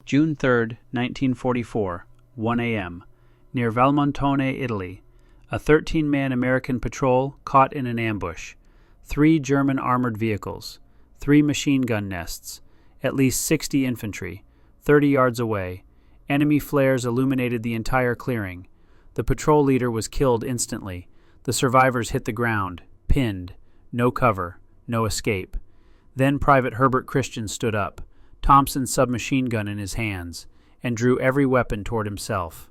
June 3, 1944, 1 a.m., near Valmontone, Italy. A 13-man American patrol caught in an ambush. 3 German armored vehicles. 3 machine gun nests. At least 60 infantry. 30 yards away. Enemy flares illuminated the entire clearing. The patrol leader was killed instantly. The survivors hit the ground, pinned. No cover, no escape. Then Private Herbert Christian stood up, Thompson's submachine gun in his hands, and drew every weapon toward himself.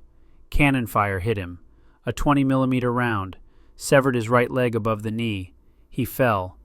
Cannon fire hit him. A 20-millimeter round severed his right leg above the knee. He fell.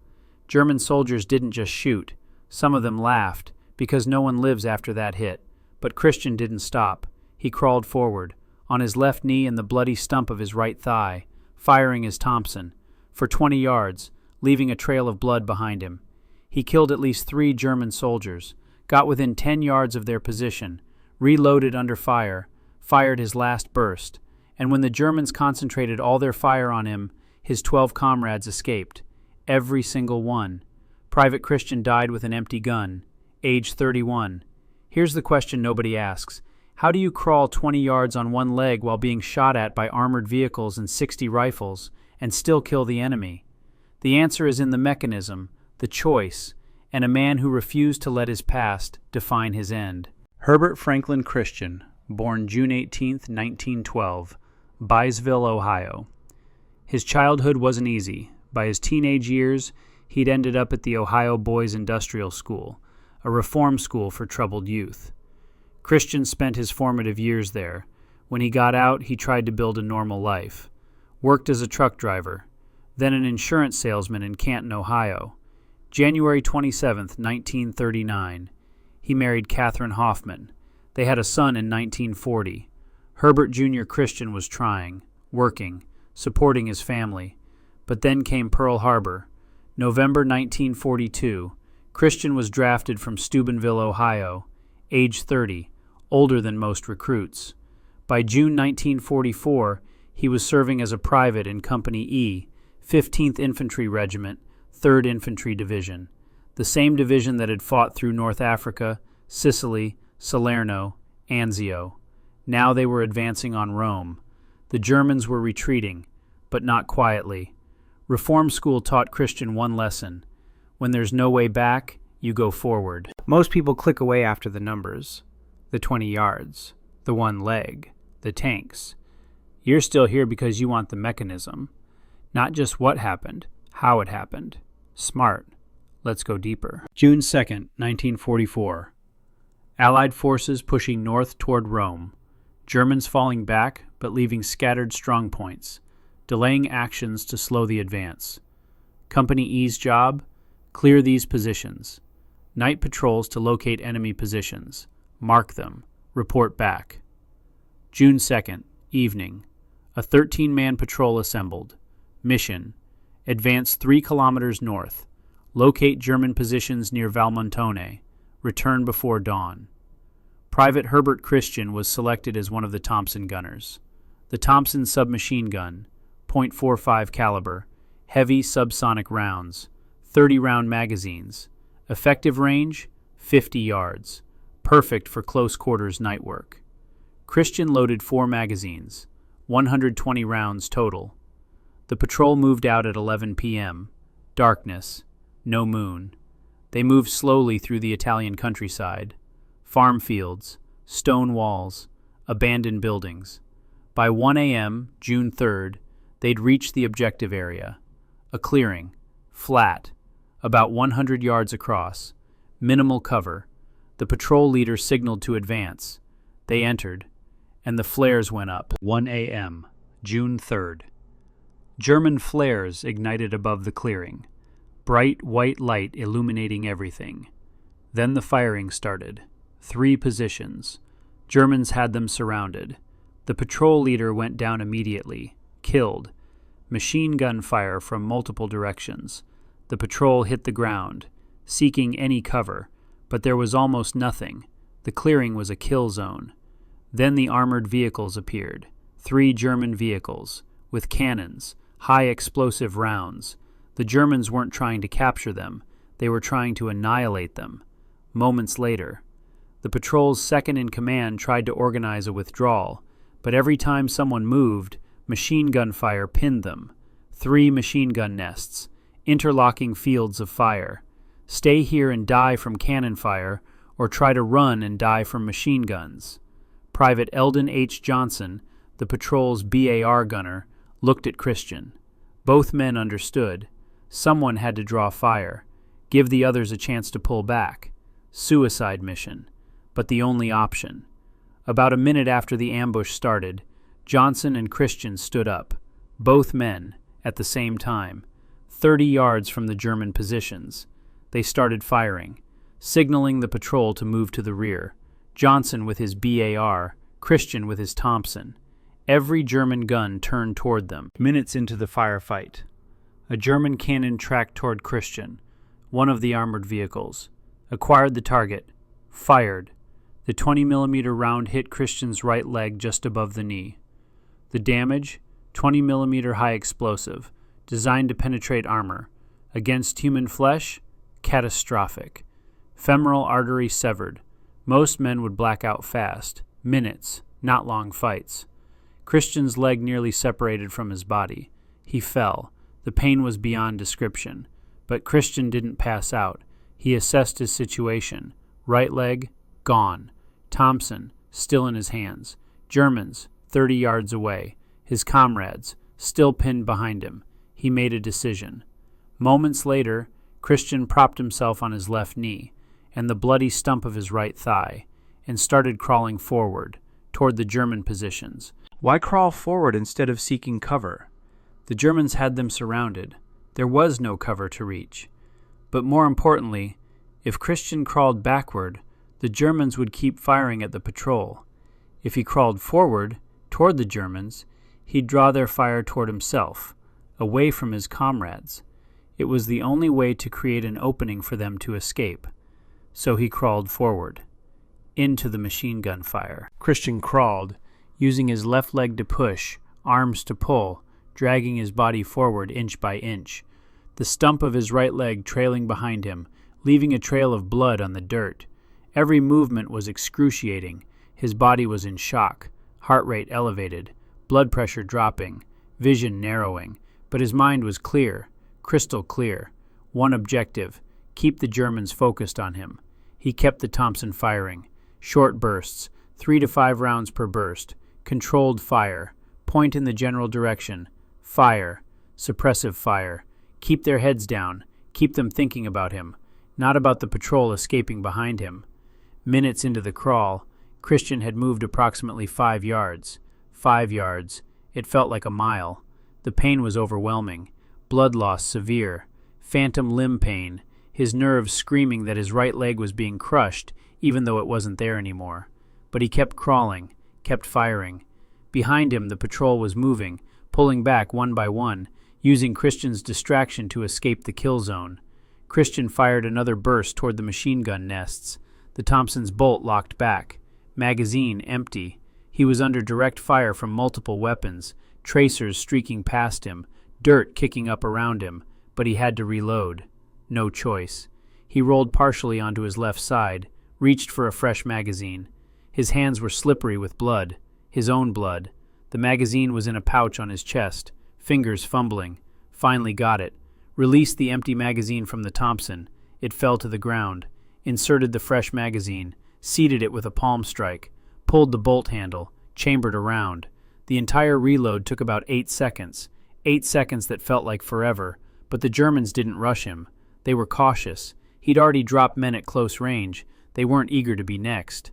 German soldiers didn't just shoot. Some of them laughed, because no one lives after that hit. But Christian didn't stop. He crawled forward, on his left knee and the bloody stump of his right thigh, firing his Thompson, for 20 yards, leaving a trail of blood behind him. He killed at least 3 German soldiers, got within 10 yards of their position, reloaded under fire, fired his last burst, and when the Germans concentrated all their fire on him, his 12 comrades escaped. Every single one. Private Christian died with an empty gun, age 31. Here's the question nobody asks. How do you crawl 20 yards on one leg while being shot at by armored vehicles and 60 rifles and still kill the enemy? The answer is in the mechanism, the choice, and a man who refused to let his past define his end. Herbert Franklin Christian, born June 18, 1912, Byesville, Ohio. His childhood wasn't easy. By his teenage years, he'd ended up at the Ohio Boys Industrial School, a reform school for troubled youth. Christian spent his formative years there. When he got out, he tried to build a normal life. Worked as a truck driver, then an insurance salesman in Canton, Ohio. January 27, 1939. He married Catherine Hoffman. They had a son in 1940. Herbert Jr. Christian was trying, working, supporting his family. But then came Pearl Harbor. November 1942. Christian was drafted from Steubenville, Ohio, age 30, older than most recruits. By June 1944, he was serving as a private in Company E, 15th Infantry Regiment, 3rd Infantry Division, the same division that had fought through North Africa, Sicily, Salerno, Anzio. Now they were advancing on Rome. The Germans were retreating, but not quietly. Reform school taught Christian one lesson. When there's no way back, you go forward. Most people click away after the numbers. The 20 yards, the one leg, the tanks. You're still here because you want the mechanism. Not just what happened, how it happened. Smart. Let's go deeper. June 2nd, 1944. Allied forces pushing north toward Rome. Germans falling back but leaving scattered strongpoints, delaying actions to slow the advance. Company E's job? Clear these positions. Night patrols to locate enemy positions. Mark them. Report back. June 2nd, evening. A 13-man patrol assembled. Mission: advance 3 kilometers north. Locate German positions near Valmontone. Return before dawn. Private Herbert Christian was selected as one of the Thompson gunners. The Thompson submachine gun, .45 caliber, heavy subsonic rounds, 30-round magazines. Effective range, 50 yards. Perfect for close quarters night work. Christian loaded 4 magazines, 120 rounds total. The patrol moved out at 11 p.m. Darkness, no moon. They moved slowly through the Italian countryside. Farm fields, stone walls, abandoned buildings. By 1 a.m., June 3rd, they'd reached the objective area. A clearing, flat, about 100 yards across, minimal cover. The patrol leader signaled to advance. They entered, and the flares went up. 1 a.m., June 3rd. German flares ignited above the clearing, bright white light illuminating everything. Then the firing started. 3 positions. Germans had them surrounded. The patrol leader went down immediately, killed. Machine gun fire from multiple directions. The patrol hit the ground, seeking any cover, but there was almost nothing. The clearing was a kill zone. Then the armored vehicles appeared. 3 German vehicles, with cannons, high explosive rounds. The Germans weren't trying to capture them. They were trying to annihilate them. Moments later, The patrol's second-in-command tried to organize a withdrawal, but every time someone moved, machine gun fire pinned them. 3 machine gun nests, interlocking fields of fire. Stay here and die from cannon fire, or try to run and die from machine guns. Private Eldon H. Johnson, the patrol's BAR gunner, looked at Christian. Both men understood. Someone had to draw fire, give the others a chance to pull back. Suicide mission, but the only option. About a minute after the ambush started, Johnson and Christian stood up, both men, at the same time, 30 yards from the German positions. They started firing, signaling the patrol to move to the rear, Johnson with his BAR, Christian with his Thompson. Every German gun turned toward them. Minutes into the firefight, a German cannon tracked toward Christian, one of the armored vehicles, acquired the target, fired. The 20mm round hit Christian's right leg just above the knee. The damage, 20mm high explosive, designed to penetrate armor. Against human flesh, catastrophic. Femoral artery severed. Most men would black out fast. Minutes, not long fights. Christian's leg nearly separated from his body. He fell. The pain was beyond description. But Christian didn't pass out. He assessed his situation. Right leg, gone. Thompson, still in his hands. Germans, 30 yards away. His comrades, still pinned behind him. He made a decision. Moments later, Christian propped himself on his left knee and the bloody stump of his right thigh and started crawling forward, toward the German positions. Why crawl forward instead of seeking cover? The Germans had them surrounded. There was no cover to reach. But more importantly, if Christian crawled backward, the Germans would keep firing at the patrol. If he crawled forward, toward the Germans, he'd draw their fire toward himself, away from his comrades. It was the only way to create an opening for them to escape. So he crawled forward, into the machine gun fire. Christian crawled, using his left leg to push, arms to pull, dragging his body forward inch by inch. The stump of his right leg trailing behind him, leaving a trail of blood on the dirt. Every movement was excruciating. His body was in shock, heart rate elevated, blood pressure dropping, vision narrowing, but his mind was clear, crystal clear. One objective, keep the Germans focused on him. He kept the Thompson firing. Short bursts, 3 to 5 rounds per burst. Controlled fire. Point in the general direction. Fire. Suppressive fire. Keep their heads down. Keep them thinking about him, not about the patrol escaping behind him. Minutes into the crawl, Christian had moved approximately 5 yards. 5 yards. It felt like a mile. The pain was overwhelming. Blood loss severe. Phantom limb pain. His nerves screaming that his right leg was being crushed, even though it wasn't there anymore. But he kept crawling, kept firing. Behind him, the patrol was moving, pulling back one by one, using Christian's distraction to escape the kill zone. Christian fired another burst toward the machine gun nests. The Thompson's bolt locked back. Magazine empty. He was under direct fire from multiple weapons, tracers streaking past him, dirt kicking up around him, but he had to reload. No choice. He rolled partially onto his left side, reached for a fresh magazine. His hands were slippery with blood, his own blood. The magazine was in a pouch on his chest, fingers fumbling. Finally got it. Released the empty magazine from the Thompson. It fell to the ground. Inserted the fresh magazine, seated it with a palm strike, pulled the bolt handle, chambered around. The entire reload took about 8 seconds. 8 seconds that felt like forever, but the Germans didn't rush him. They were cautious. He'd already dropped men at close range. They weren't eager to be next.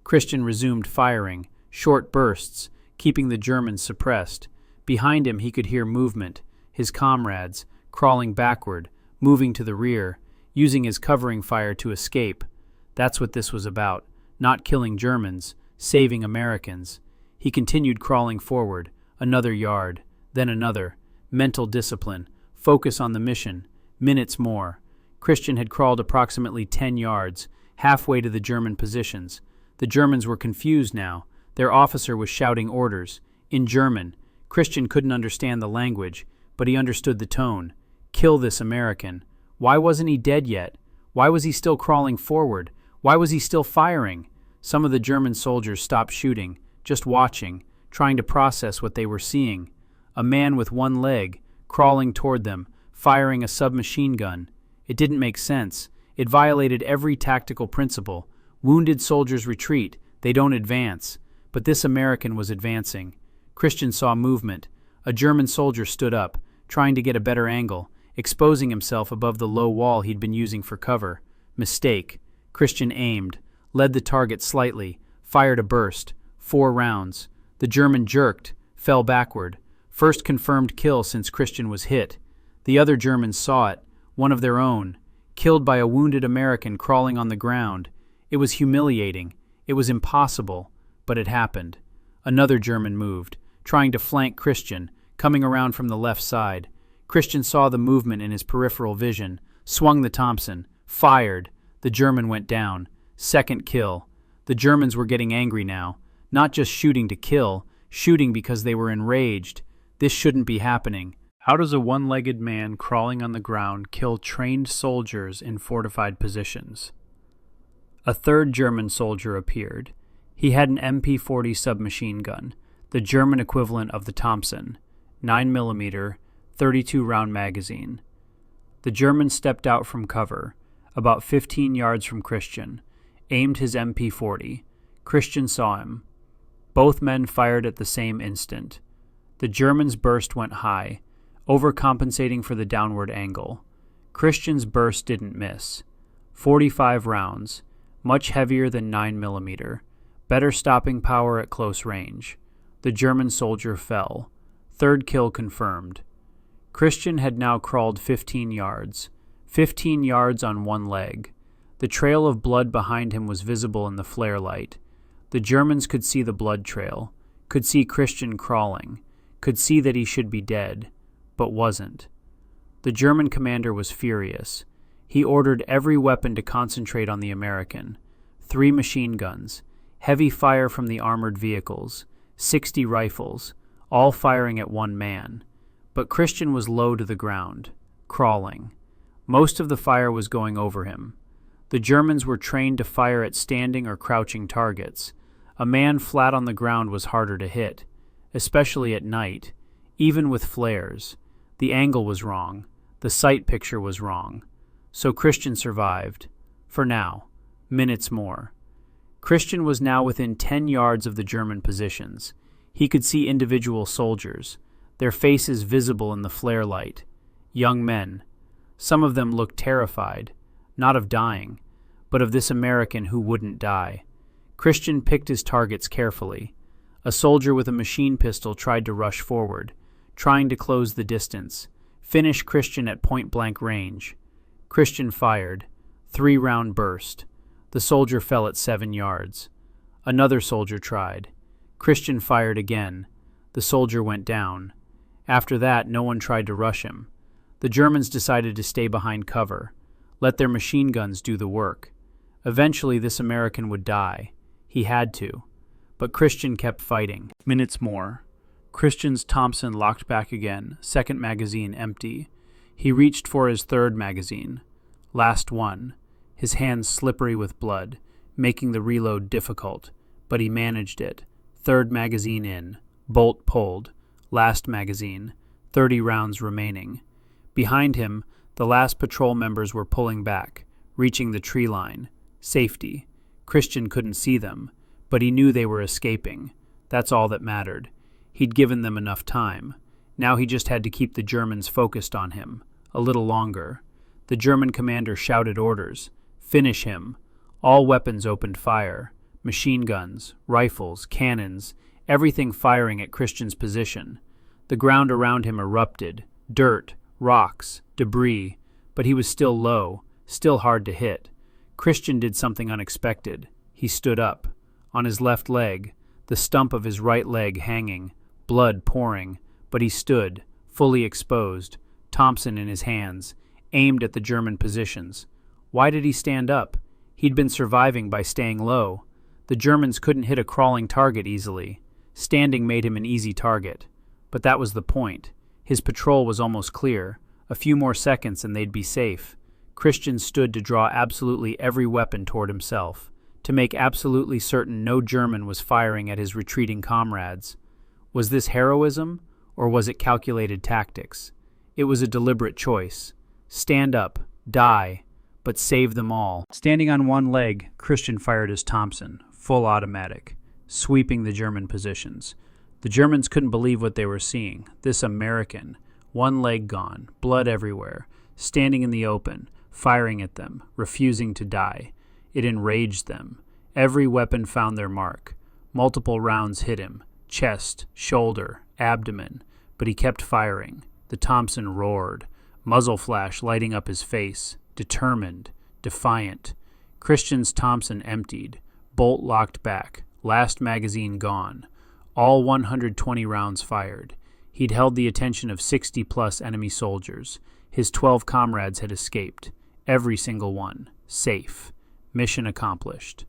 Christian resumed firing, short bursts, keeping the Germans suppressed. Behind him he could hear movement, his comrades, crawling backward, moving to the rear, using his covering fire to escape. That's what this was about, not killing Germans, saving Americans. He continued crawling forward, another yard, then another. Mental discipline, focus on the mission, minutes more. Christian had crawled approximately 10 yards, halfway to the German positions. The Germans were confused now. Their officer was shouting orders. In German. Christian couldn't understand the language, but he understood the tone. Kill this American. Why wasn't he dead yet? Why was he still crawling forward? Why was he still firing? Some of the German soldiers stopped shooting, just watching, trying to process what they were seeing. A man with one leg, crawling toward them, firing a submachine gun. It didn't make sense. It violated every tactical principle. Wounded soldiers retreat, they don't advance. But this American was advancing. Christian saw movement. A German soldier stood up, trying to get a better angle, exposing himself above the low wall he'd been using for cover. Mistake. Christian aimed, led the target slightly, fired a burst. 4 rounds. The German jerked, fell backward. First confirmed kill since Christian was hit. The other Germans saw it, one of their own, killed by a wounded American crawling on the ground. It was humiliating. It was impossible, but it happened. Another German moved, trying to flank Christian, coming around from the left side. Christian saw the movement in his peripheral vision, swung the Thompson, fired. The German went down. Second kill. The Germans were getting angry now, not just shooting to kill, shooting because they were enraged. This shouldn't be happening. How does a one-legged man crawling on the ground kill trained soldiers in fortified positions? A third German soldier appeared. He had an MP-40 submachine gun, the German equivalent of the Thompson, 9mm, 32-round magazine. The German stepped out from cover, about 15 yards from Christian, aimed his MP-40. Christian saw him. Both men fired at the same instant. The German's burst went high, overcompensating for the downward angle. Christian's burst didn't miss. 45 rounds, much heavier than 9mm, better stopping power at close range. The German soldier fell. Third kill confirmed. Christian had now crawled 15 yards. 15 yards on one leg. The trail of blood behind him was visible in the flare light. The Germans could see the blood trail, could see Christian crawling, could see that he should be dead, but wasn't. The German commander was furious. He ordered every weapon to concentrate on the American. 3 machine guns, heavy fire from the armored vehicles, 60 rifles, all firing at one man. But Christian was low to the ground, crawling. Most of the fire was going over him. The Germans were trained to fire at standing or crouching targets. A man flat on the ground was harder to hit, especially at night, even with flares. The angle was wrong. The sight picture was wrong. So Christian survived. For now. Minutes more. Christian was now within 10 yards of the German positions. He could see individual soldiers, their faces visible in the flare light. Young men. Some of them looked terrified, not of dying, but of this American who wouldn't die. Christian picked his targets carefully. A soldier with a machine pistol tried to rush forward, trying to close the distance, finish Christian at point-blank range. Christian fired. 3-round burst. The soldier fell at 7 yards. Another soldier tried. Christian fired again. The soldier went down. After that, no one tried to rush him. The Germans decided to stay behind cover, let their machine guns do the work. Eventually, this American would die. He had to. But Christian kept fighting. Minutes more. Christian's Thompson locked back again, second magazine empty. He reached for his third magazine. Last one. His hands slippery with blood, making the reload difficult, but he managed it. Third magazine in. Bolt pulled. Last magazine. 30 rounds remaining. Behind him, the last patrol members were pulling back, reaching the tree line. Safety. Christian couldn't see them, but he knew they were escaping. That's all that mattered. He'd given them enough time. Now he just had to keep the Germans focused on him. A little longer. The German commander shouted orders. Finish him. All weapons opened fire. Machine guns, rifles, cannons, everything firing at Christian's position. The ground around him erupted. Dirt, rocks, debris, but he was still low, still hard to hit. Christian did something unexpected. He stood up. On his left leg, the stump of his right leg hanging, blood pouring, but he stood, fully exposed, Thompson in his hands, aimed at the German positions. Why did he stand up? He'd been surviving by staying low. The Germans couldn't hit a crawling target easily. Standing made him an easy target. But that was the point. His patrol was almost clear. A few more seconds and they'd be safe. Christian stood to draw absolutely every weapon toward himself, to make absolutely certain no German was firing at his retreating comrades. Was this heroism, or was it calculated tactics? It was a deliberate choice. Stand up, die, but save them all. Standing on one leg, Christian fired his Thompson, full automatic, sweeping the German positions. The Germans couldn't believe what they were seeing. This American, one leg gone, blood everywhere, standing in the open, firing at them, refusing to die. It enraged them. Every weapon found their mark. Multiple rounds hit him, chest, shoulder, abdomen, but he kept firing. The Thompson roared, muzzle flash lighting up his face, determined, defiant. Christian's Thompson emptied, bolt locked back, last magazine gone. All 120 rounds fired. He'd held the attention of 60-plus enemy soldiers. His 12 comrades had escaped. Every single one. Safe. Mission accomplished.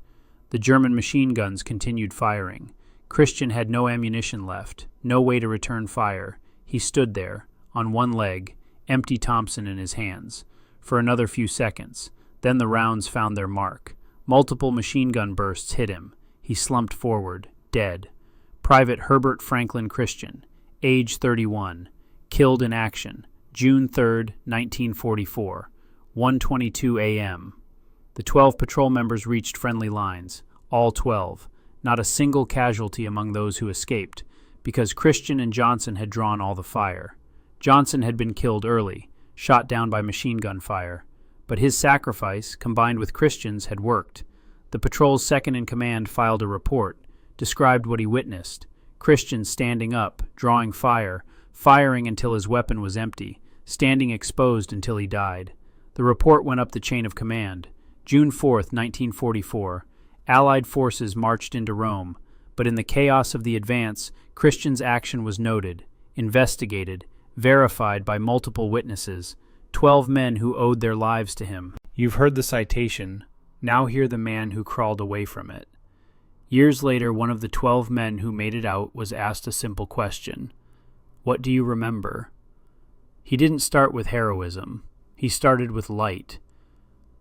The German machine guns continued firing. Christian had no ammunition left, no way to return fire. He stood there, on one leg, empty Thompson in his hands, for another few seconds. Then the rounds found their mark. Multiple machine gun bursts hit him. He slumped forward, dead. Private Herbert Christian, age 31, killed in action, June 3, 1944, 1:22 a.m. The 12 patrol members reached friendly lines, all 12, not a single casualty among those who escaped, because Christian and Johnson had drawn all the fire. Johnson had been killed early, shot down by machine gun fire, but his sacrifice, combined with Christian's, had worked. The patrol's second-in-command filed a report, described what he witnessed. Christian standing up, drawing fire, firing until his weapon was empty, standing exposed until he died. The report went up the chain of command. June 4, 1944, Allied forces marched into Rome, but in the chaos of the advance, Christian's action was noted, investigated, verified by multiple witnesses, 12 men who owed their lives to him. You've heard the citation, now hear the man who crawled away from it. Years later, one of the 12 men who made it out was asked a simple question. What do you remember? He didn't start with heroism. He started with light.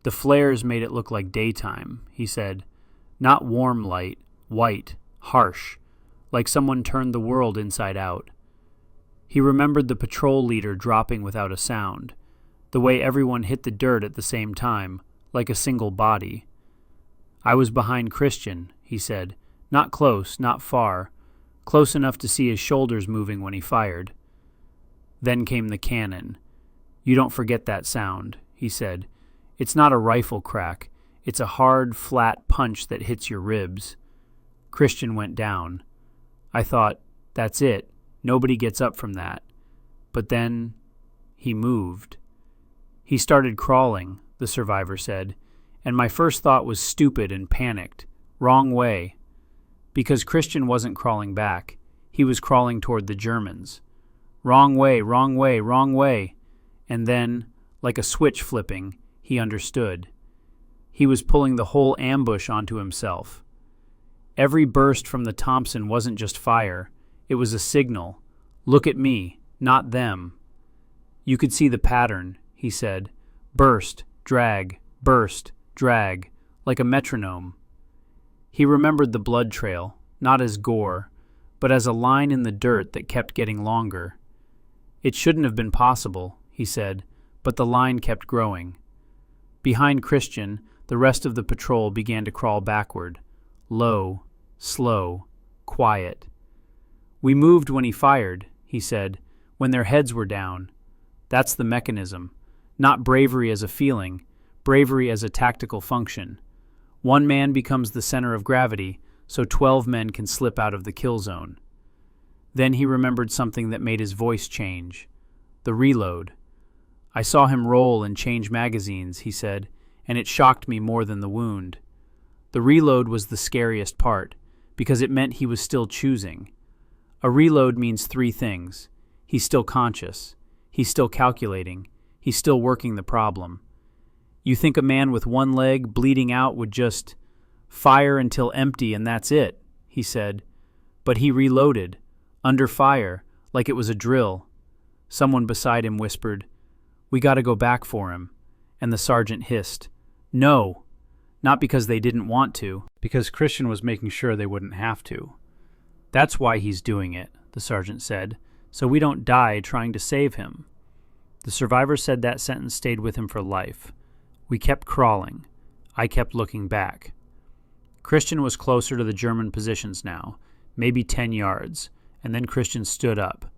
The flares made it look like daytime, he said. Not warm light, white, harsh, like someone turned the world inside out. He remembered the patrol leader dropping without a sound, the way everyone hit the dirt at the same time, like a single body. I was behind Christian, he said, not close, not far, close enough to see his shoulders moving when he fired. Then came the cannon. You don't forget that sound, he said. It's not a rifle crack. It's a hard, flat punch that hits your ribs. Christian went down. I thought, that's it. Nobody gets up from that. But then he moved. He started crawling, the survivor said, and my first thought was stupid and panicked. Wrong way. Because Christian wasn't crawling back. He was crawling toward the Germans. Wrong way, wrong way, wrong way. And then, like a switch flipping, he understood. He was pulling the whole ambush onto himself. Every burst from the Thompson wasn't just fire. It was a signal. Look at me, not them. You could see the pattern, he said. Burst, drag, like a metronome. He remembered the blood trail, not as gore, but as a line in the dirt that kept getting longer. It shouldn't have been possible, he said, but the line kept growing. Behind Christian, the rest of the patrol began to crawl backward, low, slow, quiet. We moved when he fired, he said, when their heads were down. That's the mechanism, not bravery as a feeling, bravery as a tactical function. One man becomes the center of gravity, so 12 men can slip out of the kill zone. Then he remembered something that made his voice change. The reload. I saw him roll and change magazines, he said, and it shocked me more than the wound. The reload was the scariest part, because it meant he was still choosing. A reload means 3 things. He's still conscious. He's still calculating. He's still working the problem. You think a man with one leg bleeding out would just fire until empty and that's it, he said. But he reloaded, under fire, like it was a drill. Someone beside him whispered, We got to go back for him. And the sergeant hissed, "No!" Not because they didn't want to, because Christian was making sure they wouldn't have to. "That's why he's doing it," the sergeant said, "so we don't die trying to save him." The survivor said that sentence stayed with him for life. We kept crawling. I kept looking back. Christian was closer to the German positions now, maybe 10 yards, and then Christian stood up.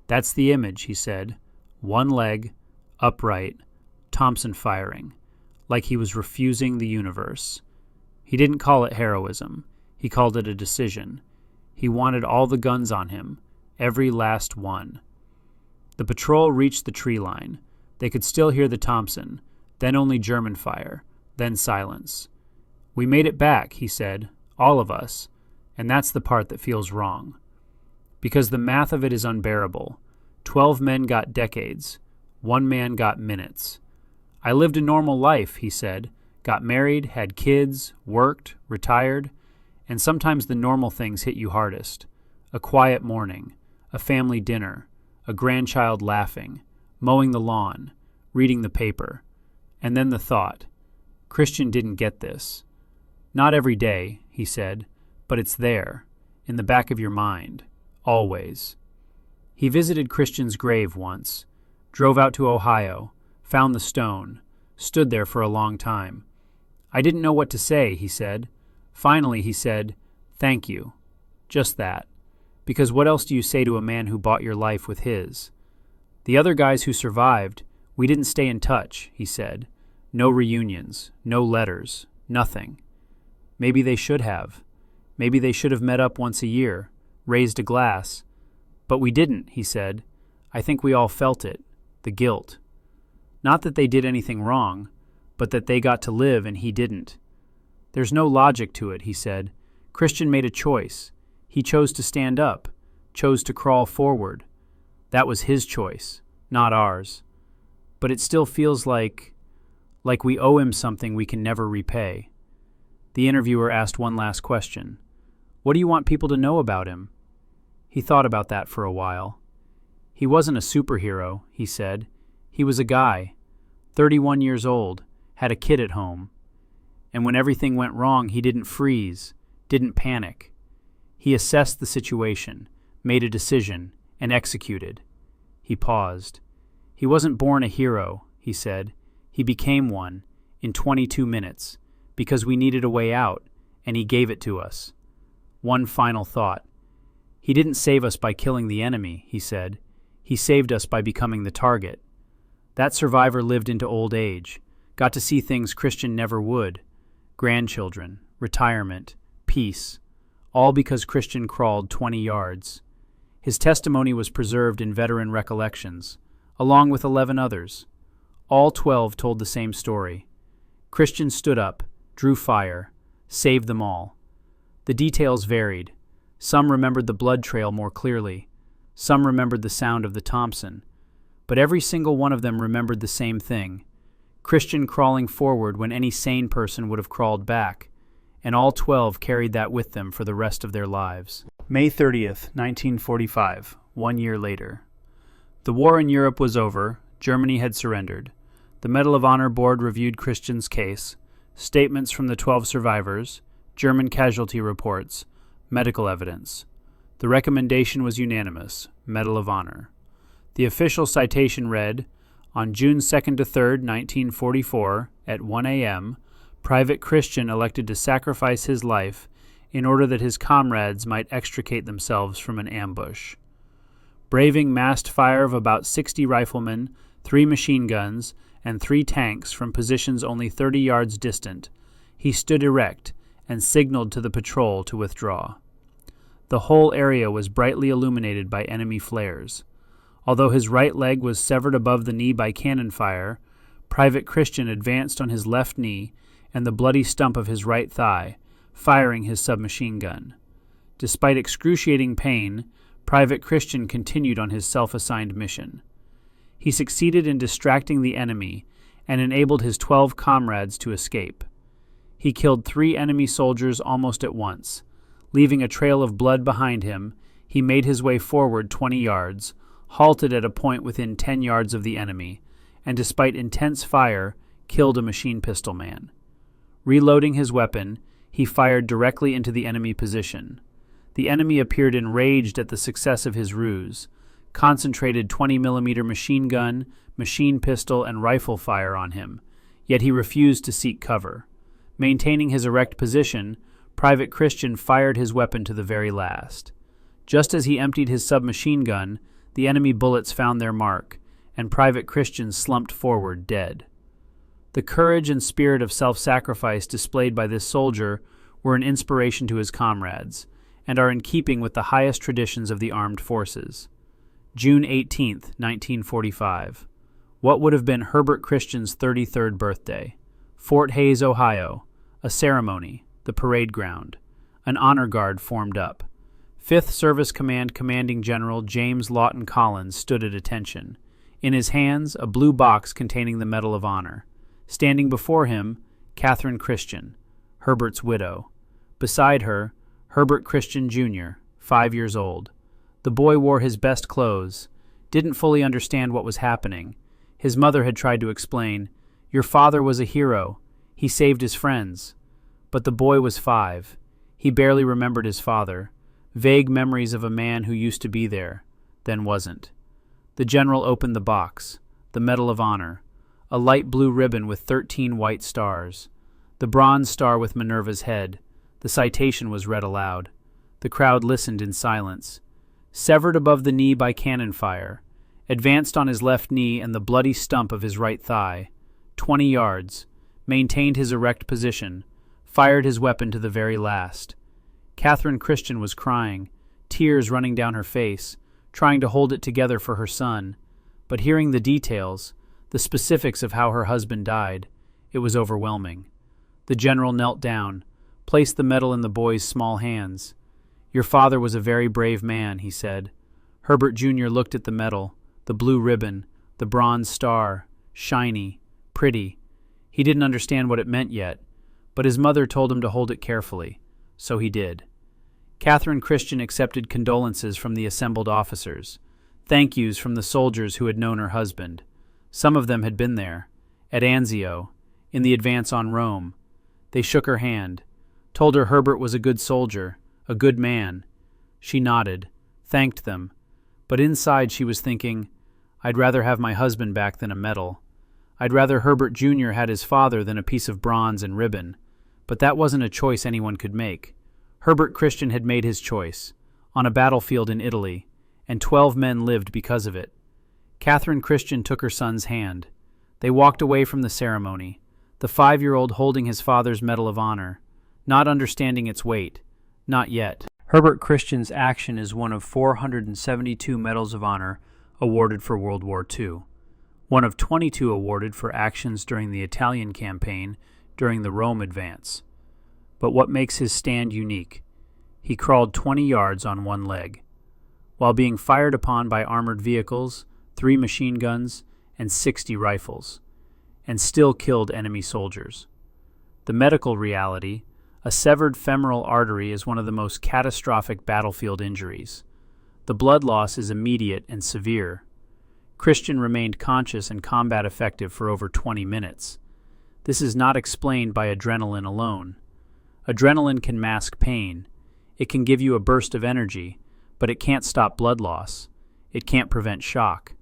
"That's the image," he said. One leg, upright, Thompson firing, like he was refusing the universe. He didn't call it heroism. He called it a decision. He wanted all the guns on him, every last one. The patrol reached the tree line. They could still hear the Thompson, then only German fire, then silence. "We made it back," he said, "all of us, and that's the part that feels wrong. Because the math of it is unbearable. 12 men got decades. 1 man got minutes. I lived a normal life," he said, "got married, had kids, worked, retired, and sometimes the normal things hit you hardest. A quiet morning, a family dinner, a grandchild laughing, mowing the lawn, reading the paper, and then the thought, Christian didn't get this. Not every day," he said, "but it's there, in the back of your mind, always." He visited Christian's grave once, drove out to Ohio, found the stone, stood there for a long time. "I didn't know what to say," he said. Finally, he said, "Thank you." Just that. Because what else do you say to a man who bought your life with his? "The other guys who survived, we didn't stay in touch," he said. "No reunions, no letters, nothing. Maybe they should have. Maybe they should have met up once a year, raised a glass. But we didn't," he said. "I think we all felt it, the guilt. Not that they did anything wrong, but that they got to live and he didn't. There's no logic to it," he said. "Christian made a choice. He chose to stand up, chose to crawl forward. That was his choice, not ours. But it still feels like we owe him something we can never repay." The interviewer asked one last question. "What do you want people to know about him?" He thought about that for a while. "He wasn't a superhero," he said. "He was a guy, 31 years old, had a kid at home. And when everything went wrong, he didn't freeze, didn't panic. He assessed the situation, made a decision, and executed." He paused. "He wasn't born a hero," he said. "He became one in 22 minutes because we needed a way out, and he gave it to us." One final thought. "He didn't save us by killing the enemy," he said. "He saved us by becoming the target." That survivor lived into old age, got to see things Christian never would. Grandchildren, retirement, peace, all because Christian crawled 20 yards. His testimony was preserved in veteran recollections, along with 11 others. All 12 told the same story. Christian stood up, drew fire, saved them all. The details varied. Some remembered the blood trail more clearly. Some remembered the sound of the Thompson. But every single one of them remembered the same thing. Christian crawling forward when any sane person would have crawled back, and all 12 carried that with them for the rest of their lives. May 30th, 1945, 1 year later. The war in Europe was over. Germany had surrendered. The Medal of Honor Board reviewed Christian's case, statements from the 12 survivors, German casualty reports, medical evidence. The recommendation was unanimous, Medal of Honor. The official citation read, "On June 2nd to 3rd, 1944, at 1 a.m., Private Christian elected to sacrifice his life in order that his comrades might extricate themselves from an ambush. Braving massed fire of about 60 riflemen, 3 machine guns, and 3 tanks from positions only 30 yards distant, he stood erect and signaled to the patrol to withdraw. The whole area was brightly illuminated by enemy flares. Although his right leg was severed above the knee by cannon fire, Private Christian advanced on his left knee and the bloody stump of his right thigh, firing his submachine gun. Despite excruciating pain, Private Christian continued on his self-assigned mission. He succeeded in distracting the enemy and enabled his 12 comrades to escape. He killed 3 enemy soldiers almost at once. Leaving a trail of blood behind him, he made his way forward 20 yards, halted at a point within 10 yards of the enemy, and despite intense fire, killed a machine pistol man. Reloading his weapon, he fired directly into the enemy position. The enemy appeared enraged at the success of his ruse, concentrated 20mm machine gun, machine pistol, and rifle fire on him, yet he refused to seek cover. Maintaining his erect position, Private Christian fired his weapon to the very last. Just as he emptied his submachine gun, the enemy bullets found their mark, and Private Christian slumped forward, dead. The courage and spirit of self-sacrifice displayed by this soldier were an inspiration to his comrades, and are in keeping with the highest traditions of the armed forces. June 18, 1945. What would have been Herbert Christian's 33rd birthday? Fort Hays, Ohio. A ceremony. The parade ground. An honor guard formed up. 5th Service Command Commanding General James Lawton Collins stood at attention. In his hands, a blue box containing the Medal of Honor. Standing before him, Catherine Christian, Herbert's widow. Beside her, Herbert Christian, Jr., 5 years old. The boy wore his best clothes, didn't fully understand what was happening. His mother had tried to explain, "Your father was a hero. He saved his friends." But the boy was 5. He barely remembered his father. Vague memories of a man who used to be there, then wasn't. The general opened the box. The Medal of Honor. A light blue ribbon with 13 white stars. The bronze star with Minerva's head. The citation was read aloud. The crowd listened in silence. Severed above the knee by cannon fire. Advanced on his left knee and the bloody stump of his right thigh. 20 yards. Maintained his erect position. Fired his weapon to the very last. Catherine Christian was crying, tears running down her face, trying to hold it together for her son. But hearing the details, the specifics of how her husband died, it was overwhelming. The general knelt down, placed the medal in the boy's small hands. "Your father was a very brave man," he said. Herbert Jr. looked at the medal, the blue ribbon, the bronze star, shiny, pretty. He didn't understand what it meant yet, but his mother told him to hold it carefully, so he did. Catherine Christian accepted condolences from the assembled officers, thank yous from the soldiers who had known her husband. Some of them had been there, at Anzio, in the advance on Rome. They shook her hand, told her Herbert was a good soldier, a good man. She nodded, thanked them, but inside she was thinking, "I'd rather have my husband back than a medal. I'd rather Herbert Jr. had his father than a piece of bronze and ribbon." But that wasn't a choice anyone could make. Herbert Christian had made his choice, on a battlefield in Italy, and 12 men lived because of it. Catherine Christian took her son's hand. They walked away from the ceremony, the 5-year-old holding his father's Medal of Honor, not understanding its weight, not yet. Herbert Christian's action is one of 472 Medals of Honor awarded for World War II, one of 22 awarded for actions during the Italian campaign during the Rome advance. But what makes his stand unique? He crawled 20 yards on one leg, while being fired upon by armored vehicles, 3 machine guns, and 60 rifles, and still killed enemy soldiers. The medical reality: a severed femoral artery is one of the most catastrophic battlefield injuries. The blood loss is immediate and severe. Christian remained conscious and combat effective for over 20 minutes. This is not explained by adrenaline alone. Adrenaline can mask pain. It can give you a burst of energy, but it can't stop blood loss. It can't prevent shock.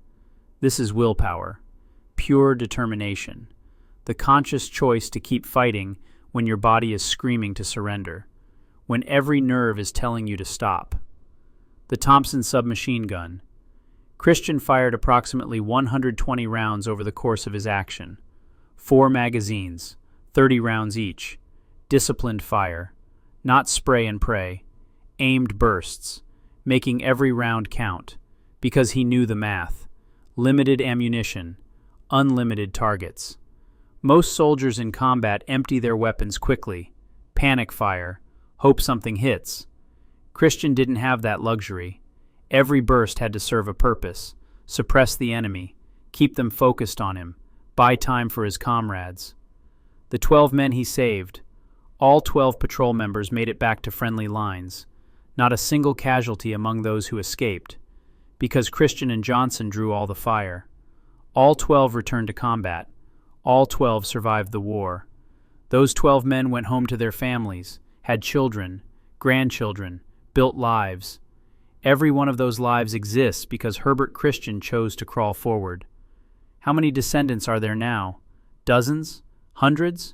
This is willpower, pure determination, the conscious choice to keep fighting when your body is screaming to surrender, when every nerve is telling you to stop. The Thompson submachine gun. Christian fired approximately 120 rounds over the course of his action. 4 magazines, 30 rounds each. Disciplined fire, not spray and pray, aimed bursts, making every round count, because he knew the math. Limited ammunition, unlimited targets. Most soldiers in combat empty their weapons quickly, panic fire, hope something hits. Christian didn't have that luxury. Every burst had to serve a purpose, suppress the enemy, keep them focused on him, buy time for his comrades. The 12 men he saved, all 12 patrol members made it back to friendly lines, not a single casualty among those who escaped, because Christian and Johnson drew all the fire. All 12 returned to combat. All 12 survived the war. Those 12 men went home to their families, had children, grandchildren, built lives. Every one of those lives exists because Herbert Christian chose to crawl forward. How many descendants are there now? Dozens? Hundreds?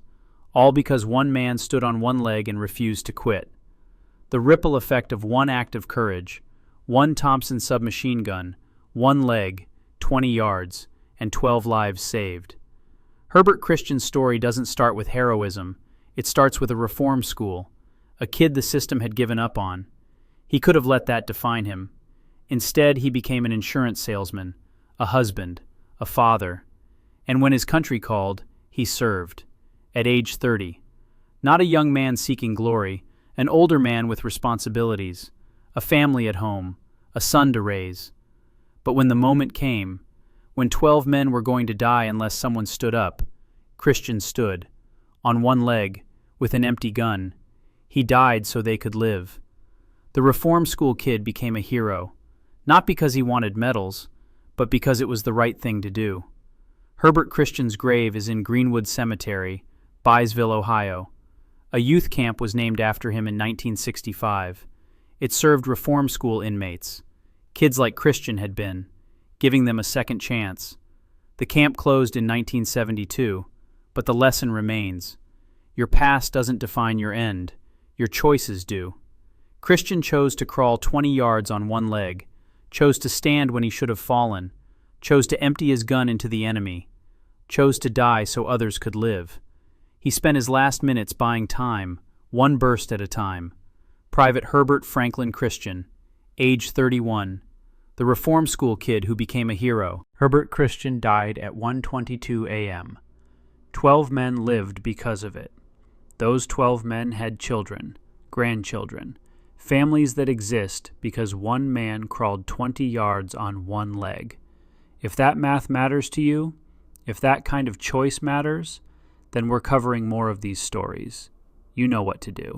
All because one man stood on one leg and refused to quit. The ripple effect of one act of courage, one Thompson submachine gun, one leg, 20 yards, and 12 lives saved. Herbert Christian's story doesn't start with heroism. It starts with a reform school, a kid the system had given up on. He could have let that define him. Instead, he became an insurance salesman, a husband, a father. And when his country called, he served. At age 30. Not a young man seeking glory, an older man with responsibilities, a family at home, a son to raise. But when the moment came, when 12 men were going to die unless someone stood up, Christian stood, on one leg, with an empty gun. He died so they could live. The reform school kid became a hero, not because he wanted medals, but because it was the right thing to do. Herbert Christian's grave is in Greenwood Cemetery, Byesville, Ohio. A youth camp was named after him in 1965. It served reform school inmates. Kids like Christian had been, giving them a second chance. The camp closed in 1972, but the lesson remains. Your past doesn't define your end. Your choices do. Christian chose to crawl 20 yards on one leg, chose to stand when he should have fallen, chose to empty his gun into the enemy, chose to die so others could live. He spent his last minutes buying time, one burst at a time. Private Herbert Franklin Christian, age 31, the reform school kid who became a hero. Herbert Christian died at 1:22 a.m. 12 men lived because of it. Those 12 men had children, grandchildren, families that exist because one man crawled 20 yards on one leg. If that math matters to you, if that kind of choice matters, then we're covering more of these stories. You know what to do.